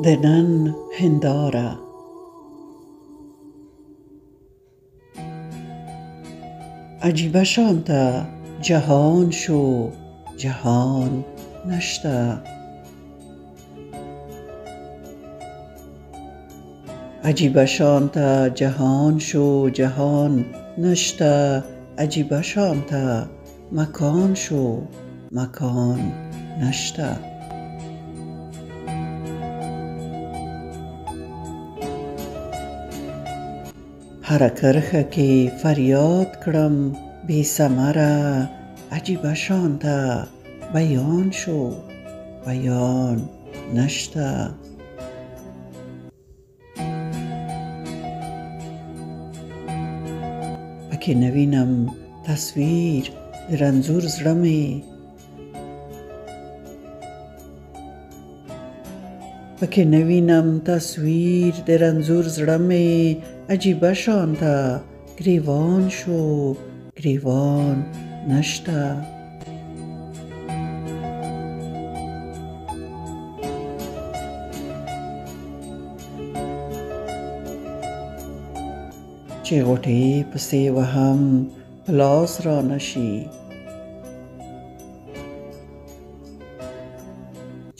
د نن هنداره عجیبه شانته جهان شو جهان نشته. عجیبه شانته جهان شو جهان نشته. عجیبه شانته مکان شو مکان نشته. هر کرخه کې فریاد کړم بی ثمره. عجیبه شانته بیان شو بیان نشته. پکې نوینم تصویر د رنځور زړه مې. پکې نوینم تصویر د رنځور زړه مې. عجیبه شانته گریوان شو گریوان نشته. چې غوټې پسې وهم په لاس را نشي.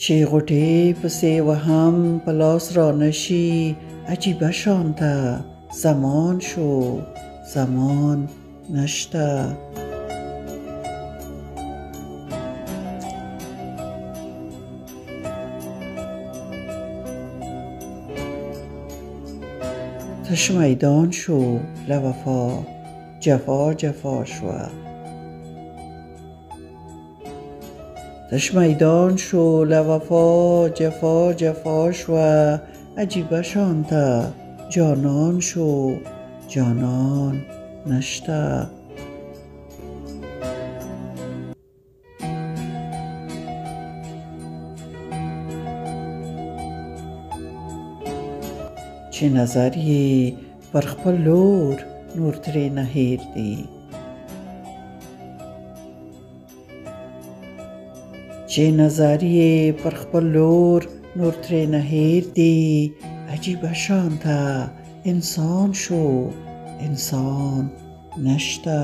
چې غوټې پسې وهم په لاس را نشي. عجیبه شانته زمان شو زمان نشته. تش میدان شو له وفا جفا جفا شوه. تش میدان شو له وفا جفا جفا شوه. عجیبه شانته جانان شو جانان نشته. چې نظر یې پر خپل لور نور ترې نه هیر دی. چې نظر یې پر خپل لور نور ترې نه هیر دی. عجیبه شانته انسان شو انسان نشته.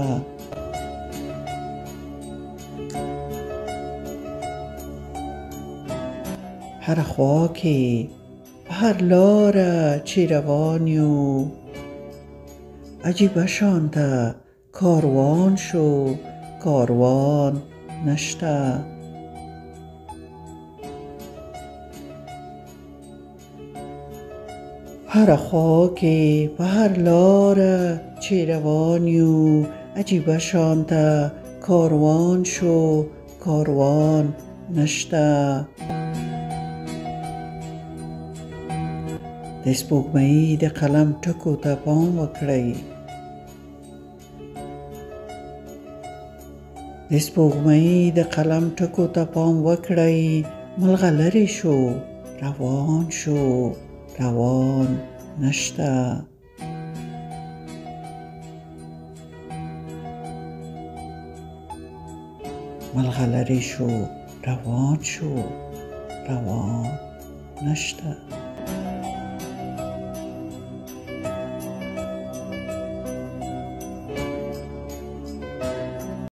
هر خوا کې په هر لاره چې روان یو. عجیبه شانته کاروان شو کاروان نشته. هر خوا کې په هر لاره چې روان یو. عجیبه شانته کاروان شو کاروان نشته. د سپوږمۍ د قلم ټکو ته پام وکړئ. د سپوږمۍ د قلم ټکو ته پام وکړئ. ملغلرې شو روان شو روان نشته. ملغلرې شو روان شو روان نشته.